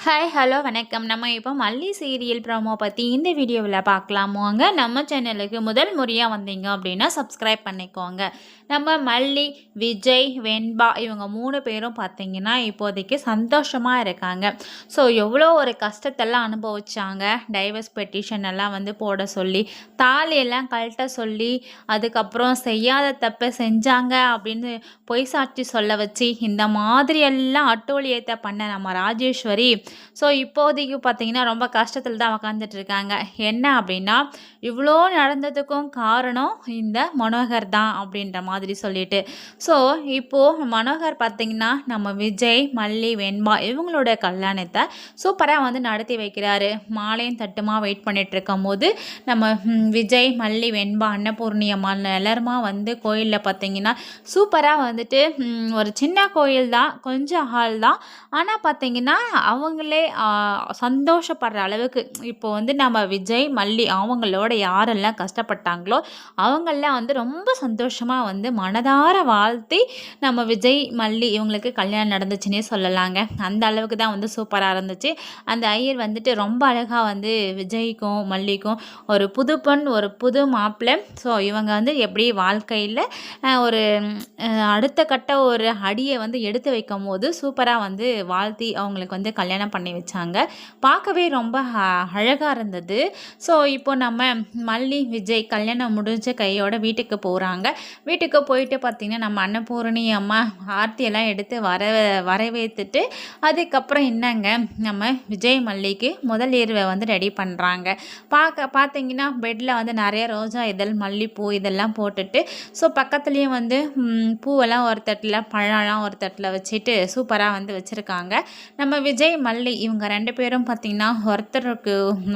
Hi hello வணக்கம். நம்ம இப்போ மல்லி சீரியல் ப்ரோமோ பற்றி இந்த வீடியோவில் பார்க்கலாமோங்க. நம்ம சேனலுக்கு முதல் முறையாக வந்தீங்க அப்படின்னா சப்ஸ்கிரைப் பண்ணிக்கோங்க. நம்ம மல்லி, விஜய், வெண்பா இவங்க 3 பேரும் பார்த்தீங்கன்னா இப்போதைக்கு சந்தோஷமாக இருக்காங்க. ஸோ எவ்வளோ ஒரு கஷ்டத்தெல்லாம் அனுபவிச்சாங்க. டைவர்ஸ் பெட்டிஷன் எல்லாம் வந்து போட சொல்லி, தாலியெல்லாம் கழட்ட சொல்லி, அதுக்கப்புறம் செய்யாத தப்பை செஞ்சாங்க அப்படின்னு பொய் சாட்சி சொல்ல வச்சு, இந்த மாதிரியெல்லாம் அட்டூழியத்தை பண்ண நம்ம ராஜேஸ்வரி ஸோ இப்போதைக்கு பார்த்தீங்கன்னா ரொம்ப கஷ்டத்தில் தான் உக்காந்துட்டு இருக்காங்க. என்ன அப்படின்னா, இவ்வளோ நடந்ததுக்கும் காரணம் இந்த மனோகர் தான் அப்படின்ற மாதிரி சொல்லிட்டு. ஸோ இப்போது மனோகர் பார்த்தீங்கன்னா நம்ம விஜய், மல்லி, வெண்பா இவங்களோட கல்யாணத்தை சூப்பராக வந்து நடத்தி வைக்கிறாரு. மாலையும் தட்டுமா வெயிட் பண்ணிட்டு இருக்கும் போது நம்ம விஜய், மல்லி, வெண்பா, அன்னபூர்ணி அம்மா எல்லாருமா வந்து கோயிலில் பார்த்தீங்கன்னா சூப்பராக வந்துட்டு ஒரு சின்ன கோயில் தான், கொஞ்சம் ஹால் தான். ஆனால் பார்த்தீங்கன்னா அவங்களே சந்தோஷப்படுற அளவுக்கு இப்போ வந்து நம்ம விஜய், மல்லி அவங்களோட யாரெல்லாம் கஷ்டப்பட்டாங்களோ அவங்கெல்லாம் வந்து ரொம்ப சந்தோஷமாக வந்து மனதார வாழ்த்தி நம்ம விஜய், மல்லி இவங்களுக்கு கல்யாணம் நடந்துச்சுன்னே சொல்லலாங்க. அந்த அளவுக்கு தான் வந்து சூப்பராக இருந்துச்சு. அந்த ஐயர் வந்துட்டு ரொம்ப அழகாக வந்து விஜய்க்கும் மல்லிக்கும் ஒரு புது பெண், ஒரு புது மாப்பிள்ளை. ஸோ இவங்க வந்து எப்படி வாழ்க்கையில் ஒரு அடுத்த கட்ட ஒரு அடியை வந்து எடுத்து வைக்கும் போது சூப்பராக வந்து வாழ்த்தி அவங்களுக்கு வந்து கல்யாணம் பண்ணி வச்சாங்க. பார்க்கவே ரொம்ப அழகாக இருந்தது. ஸோ இப்போ நம்ம மல்லி, விஜய் கல்யாணம் முடிஞ்ச கையோட வீட்டுக்கு போகிறாங்க. வீட்டுக்கு போயிட்டு பார்த்திங்கன்னா நம்ம அன்னபூரணி அம்மா ஆர்த்தியெல்லாம் எடுத்து வரவேற்றுட்டு அதுக்கப்புறம் என்னங்க நம்ம விஜய், மல்லிக்கு முதல் இரவை வந்து ரெடி பண்ணுறாங்க. பார்த்தீங்கன்னா பெட்டில் வந்து நிறைய ரோஜா இதழ், மல்லிப்பூ இதெல்லாம் போட்டுட்டு, ஸோ பக்கத்துலேயும் வந்து பூவெல்லாம் ஒரு தட்டில், பழம்லாம் ஒரு தட்டில் வச்சுட்டு சூப்பராக வந்து வச்சுருக்காங்க. நம்ம விஜய், மல்லி இவங்க 2 பேரும் பார்த்திங்கன்னா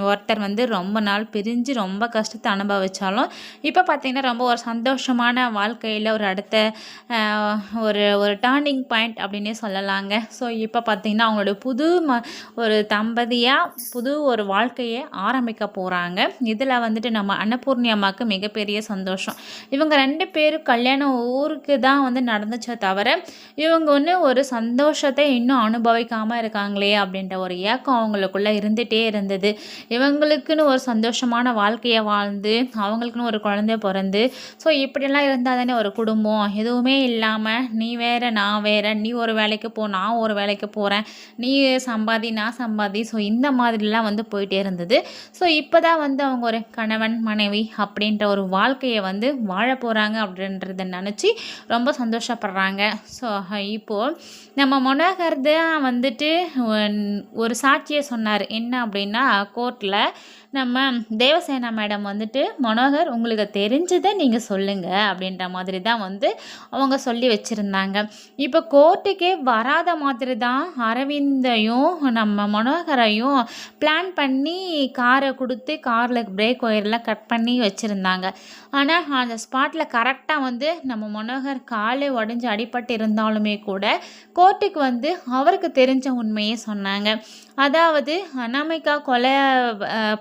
ஒருத்தர் வந்து ரொம்ப நாள் பிரிஞ்சு ரொம்ப கஷ்டத்தை அனுபவித்தாலும் இப்போ பார்த்திங்கன்னா ரொம்ப ஒரு சந்தோஷமான வாழ்க்கையில் ஒரு அடுத்த ஒரு டர்னிங் பாயிண்ட் அப்படின்னே சொல்லலாங்க. ஸோ இப்போ பார்த்திங்கன்னா அவங்களோட புது ஒரு தம்பதியாக புது ஒரு வாழ்க்கையை ஆரம்பிக்க போகிறாங்க. இதில் வந்துட்டு நம்ம அன்னபூர்ணி அம்மாவுக்கு மிகப்பெரிய சந்தோஷம். இவங்க 2 பேரும் கல்யாணம் ஊருக்கு தான் வந்து நடந்துச்சே தவிர இவங்க ஒன்று ஒரு சந்தோஷத்தை இன்னும் அனுபவிக்காமல் இருக்காங்களே அப்படின்ற ஒரு ஏக்கம் அவங்களுக்குள்ளே இருந்துகிட்டே இருந்தது. இவங்களுக்குன்னு ஒரு சந்தோஷமான வாழ்க்கையை வாழ்ந்து அவங்களுக்குன்னு ஒரு குழந்தை பிறந்து ஸோ இப்படியெல்லாம் இருந்தால் தானே ஒரு குடும்பம். எதுவுமே இல்லாமல் நீ வேறு நான் வேறு, நீ ஒரு வேலைக்கு போ நான் ஒரு வேலைக்கு போகிறேன், நீ சம்பாதி நான் சம்பாதி, ஸோ இந்த மாதிரிலாம் வந்து போயிட்டே இருந்தது. ஸோ இப்போ தான் வந்து அவங்க ஒரு கணவன் மனைவி அப்படின்ற ஒரு வாழ்க்கையை வந்து வாழ போகிறாங்க அப்படின்றத நினச்சி ரொம்ப சந்தோஷப்படுறாங்க. ஸோ இப்போது நம்ம மனோகர் தான் வந்துட்டு ஒரு சாட்சியை சொன்னார். என்ன அப்படின்னா கோர்ட்டில் நம்ம தேவசேனா மேடம் வந்துட்டு மனோகர் உங்களுக்கு தெரிஞ்சதை நீங்கள் சொல்லுங்கள் அப்படின்ற மாதிரி தான் வந்து அவங்க சொல்லி வச்சுருந்தாங்க. இப்போ கோர்ட்டுக்கே வராத மாதிரி தான் அரவிந்தையும் நம்ம மனோகரையும் பிளான் பண்ணி காரை கொடுத்து காரில் பிரேக் ஒயர்லாம் கட் பண்ணி வச்சுருந்தாங்க. ஆனால் அந்த ஸ்பாட்டில் கரெக்டாக வந்து நம்ம மனோகர் காலை உடஞ்சி அடிபட்டு இருந்தாலுமே கூட கோர்ட்டுக்கு வந்து அவருக்கு தெரிஞ்ச உண்மையே சொன்னாங்க. அதாவது அனாமிகா கொலை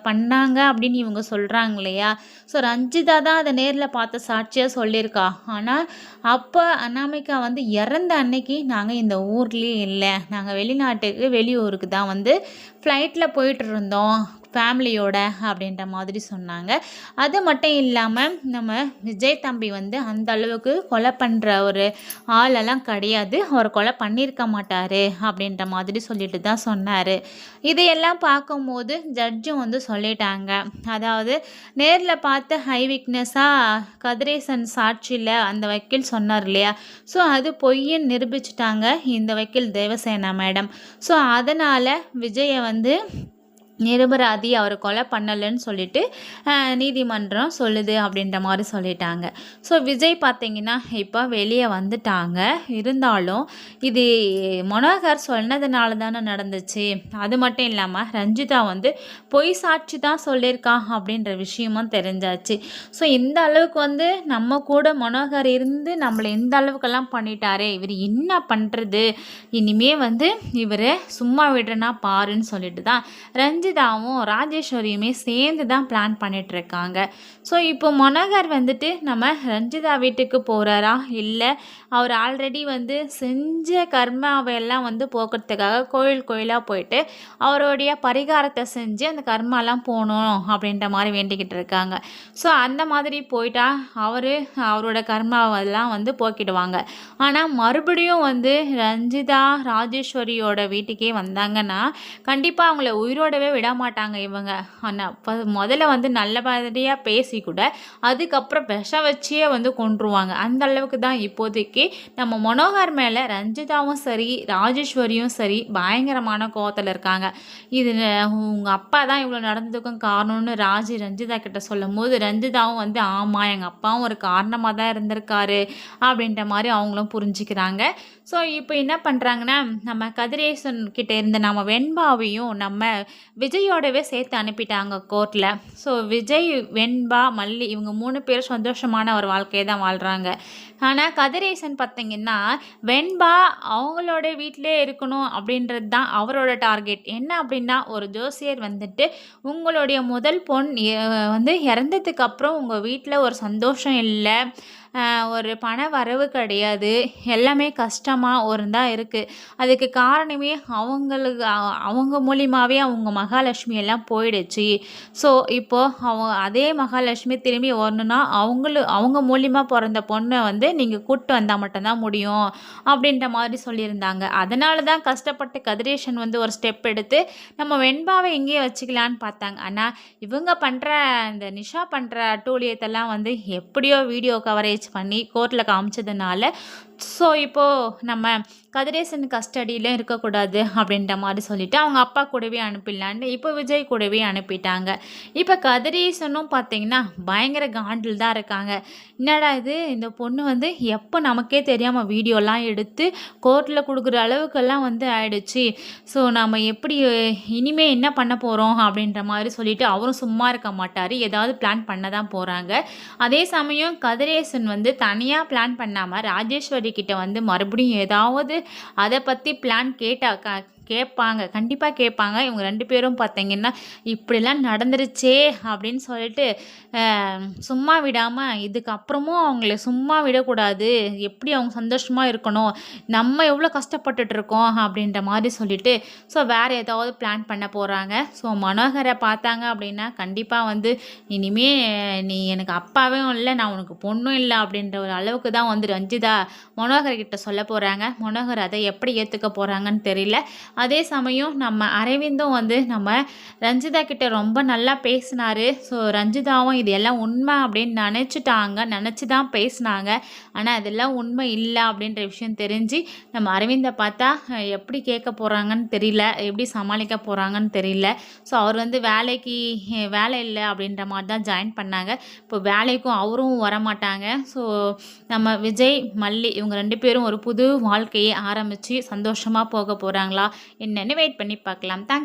பண்ணாங்க அப்படின்னு இவங்க சொல்கிறாங்க இல்லையா. ஸோ ரஞ்சிதா தான் அதை நேரில் பார்த்த சாட்சியாக சொல்லியிருக்கா. ஆனால் அப்போ அனாமிகா வந்து இறந்த அன்னைக்கு நாங்கள் இந்த ஊர்லேயே இல்லை, நாங்கள் வெளியூருக்கு தான் வந்து ஃப்ளைட்டில் போயிட்டு இருந்தோம் ஃபேமிலியோட அப்படின்ற மாதிரி சொன்னாங்க. அது மட்டும் இல்லாமல் நம்ம விஜய் தம்பி வந்து அந்த அளவுக்கு கொலை பண்ணுற ஒரு ஆளெல்லாம் கிடையாது, அவர் கொலை பண்ணியிருக்க மாட்டார் அப்படின்ற மாதிரி சொல்லிட்டு தான் சொன்னார். இதையெல்லாம் பார்க்கும்போது ஜட்ஜும் வந்து சொல்லிட்டாங்க. அதாவது நேரில் பார்த்த ஹை விக்னஸாக கதிரேசன் சாட்சியில் அந்த வக்கீல் சொன்னார் இல்லையா, ஸோ அது பொய்ன்னு நிரூபிச்சிட்டாங்க இந்த வக்கீல் தேவசேனா மேடம். ஸோ அதனால் விஜயை வந்து நிரபராதி, அவர் கொலை பண்ணலைன்னு சொல்லிட்டு நீதிமன்றம் சொல்லுது அப்படின்ற மாதிரி சொல்லிட்டாங்க. ஸோ விஜய் பார்த்திங்கன்னா இப்போ வெளியே வந்துட்டாங்க. இருந்தாலும் இது மனோகர் சொன்னதுனால தானே நடந்துச்சு. அது மட்டும் இல்லாமல் ரஞ்சிதா வந்து பொய் சாட்சி தான் சொல்லியிருக்கா அப்படின்ற விஷயமும் தெரிஞ்சாச்சு. ஸோ இந்த அளவுக்கு வந்து நம்ம கூட மனோகர் இருந்து நம்மளை இந்த அளவுக்கெல்லாம் பண்ணிட்டாரே, இவர் என்ன பண்ணுறது, இனிமே வந்து இவரை சும்மா விடுறனா பாருன்னு சொல்லிட்டு தான் ரஞ்சிதா ரஞ்சிதாவும் ராஜேஸ்வரியுமே சேர்ந்து தான் பிளான் பண்ணிகிட்ருக்காங்க. ஸோ இப்போ மனோகர் வந்துட்டு நம்ம ரஞ்சிதா வீட்டுக்கு போகிறாரா, இல்லை அவர் ஆல்ரெடி வந்து செஞ்ச கர்மாவையெல்லாம் வந்து போக்குறதுக்காக கோயில் கோயிலாக போயிட்டு அவருடைய பரிகாரத்தை செஞ்சு அந்த கர்மாலாம் போகணும் அப்படின்ற மாதிரி வேண்டிக்கிட்டு இருக்காங்க. ஸோ அந்த மாதிரி போயிட்டா அவரோட கர்மாவெல்லாம் வந்து போக்கிடுவாங்க. ஆனால் மறுபடியும் வந்து ரஞ்சிதா ராஜேஸ்வரியோட வீட்டுக்கே வந்தாங்கன்னா கண்டிப்பாக அவங்கள உயிரோடவே விட மாட்டாங்க இவங்க. ஆனால் முதல்ல வந்து நல்லபடியாக பேசி கூட அதுக்கப்புறம் விஷம் வச்சே வந்து கொன்றுவாங்க. அந்த அளவுக்கு தான் இப்போதைக்கு நம்ம மனோகர் மேலே ரஞ்சிதாவும் சரி ராஜேஸ்வரியும் சரி பயங்கரமான கோவத்தில் இருக்காங்க. இது உங்கள் அப்பா தான் இவ்வளோ நடந்ததுக்கும் காரணம்னு ரஞ்சிதா கிட்ட சொல்லும் போது ரஞ்சிதாவும் வந்து ஆமாம் எங்கள் அப்பாவும் ஒரு காரணமாக தான் இருந்திருக்காரு அப்படின்ற மாதிரி அவங்களும் புரிஞ்சுக்கிறாங்க. ஸோ இப்போ என்ன பண்ணுறாங்கன்னா நம்ம கதிரேசன் கிட்ட இருந்த நம்ம வெண்பாவையும் நம்ம விஜயோடவே சேர்த்து அனுப்பிட்டாங்க கோர்ட்டில். ஸோ விஜய், வெண்பா, மல்லி இவங்க 3 பேரும் சந்தோஷமான ஒரு வாழ்க்கையை தான் வாழ்கிறாங்க. ஆனால் கதிரேசன் பார்த்திங்கன்னா வெண்பா அவங்களோட வீட்டிலே இருக்கணும் அப்படின்றது தான் அவரோட டார்கெட். என்ன அப்படின்னா ஒரு ஜோசியர் வந்துட்டு உங்களுடைய முதல் பொண் வந்து இறந்ததுக்கப்புறம் உங்கள் வீட்டில் ஒரு சந்தோஷம் இல்லை, ஒரு பண வரவு கிடையாது, எல்லாமே கஷ்டமாக ஒரு தான் இருக்குது. அதுக்கு காரணமே அவங்க மூலியமாகவே அவங்க மகாலட்சுமி எல்லாம் போயிடுச்சு. ஸோ இப்போது அதே மகாலட்சுமி திரும்பி வரணுன்னா அவங்க மூலியமாக பிறந்த பொண்ணை வந்து நீங்கள் கூப்பிட்டு வந்தால் மட்டும்தான் முடியும் அப்படின்ற மாதிரி சொல்லியிருந்தாங்க. அதனால தான் கஷ்டப்பட்டு கதிரேசன் வந்து ஒரு ஸ்டெப் எடுத்து நம்ம வெண்பாவை எங்கேயே வச்சுக்கலான்னு பார்த்தாங்க. ஆனால் இவங்க பண்ணுற இந்த நிஷா பண்ணுற அட்டூழியத்தெல்லாம் வந்து எப்படியோ வீடியோ கவரேஜ் பண்ணி கோர்ட்டில் காமிச்சதுனால ஸோ இப்போது நம்ம கதிரேசன் கஸ்டடியிலும் இருக்கக்கூடாது அப்படின்ற மாதிரி சொல்லிவிட்டு அவங்க அப்பா கூடவே அனுப்பிடலான்னு இப்போ விஜய் கூடவே அனுப்பிட்டாங்க. இப்போ கதிரேசனும் பார்த்திங்கன்னா பயங்கர காண்டில் தான் இருக்காங்க. என்னடா இது, இந்த பொண்ணு வந்து எப்போ நமக்கே தெரியாமல் வீடியோலாம் எடுத்து கோர்ட்டில் கொடுக்குற அளவுக்கெல்லாம் வந்து ஆயிடுச்சு. ஸோ நம்ம எப்படி இனிமேல் என்ன பண்ண போகிறோம் அப்படின்ற மாதிரி சொல்லிவிட்டு அவரும் சும்மா இருக்க மாட்டார், ஏதாவது பிளான் பண்ண தான் போகிறாங்க. அதே சமயம் கதிரேசன் வந்து தனியாக பிளான் பண்ணாமல் ராஜேஸ்வரி கிட்ட வந்து மறுபடியும் ஏதாவது அதை பற்றி பிளான் கேட்பாங்க, கண்டிப்பாக கேட்பாங்க. இவங்க 2 பேரும் பார்த்தீங்கன்னா இப்படிலாம் நடந்துருச்சே அப்படின்னு சொல்லிட்டு சும்மா விடாமல் இதுக்கப்புறமும் அவங்கள சும்மா விடக்கூடாது, எப்படி அவங்க சந்தோஷமாக இருக்கணும், நம்ம எவ்வளோ கஷ்டப்பட்டுட்டு இருக்கோம் அப்படின்ற மாதிரி சொல்லிட்டு ஸோ வேறு ஏதாவது பிளான் பண்ண போகிறாங்க. ஸோ மனோகரை பார்த்தாங்க அப்படின்னா கண்டிப்பாக வந்து இனிமே நீ எனக்கு அப்பாவே இல்லை, நான் உனக்கு பொண்ணும் இல்லை அப்படின்ற ஒரு அளவுக்கு தான் வந்து ரஞ்சிதா மனோகர்கிட்ட சொல்ல போகிறாங்க. மனோகர் அதை எப்படி ஏற்றுக்க போகிறாங்கன்னு தெரியல. அதே சமயம் நம்ம அரவிந்தும் வந்து நம்ம ரஞ்சிதா கிட்ட ரொம்ப நல்லா பேசினார். ஸோ ரஞ்சிதாவும் இது எல்லாம் உண்மை அப்படின்னு நினச்சி தான் பேசினாங்க. ஆனால் அதெல்லாம் உண்மை இல்லை அப்படின்ற விஷயம் தெரிஞ்சு நம்ம அரவிந்தை பார்த்தா எப்படி கேட்க போகிறாங்கன்னு தெரியல, எப்படி சமாளிக்க போகிறாங்கன்னு தெரியல. ஸோ அவர் வந்து வேலை இல்லை அப்படின்ற மாதிரி தான் ஜாயின் பண்ணாங்க. இப்போ வேலைக்கும் அவரும் வரமாட்டாங்க. ஸோ நம்ம விஜய், மல்லி இவங்க 2 பேரும் ஒரு புது வாழ்க்கையை ஆரம்பித்து சந்தோஷமாக போக போகிறாங்களா என்னென்னு வெயிட் பண்ணி பார்க்கலாம். தேங்க்ஸ்.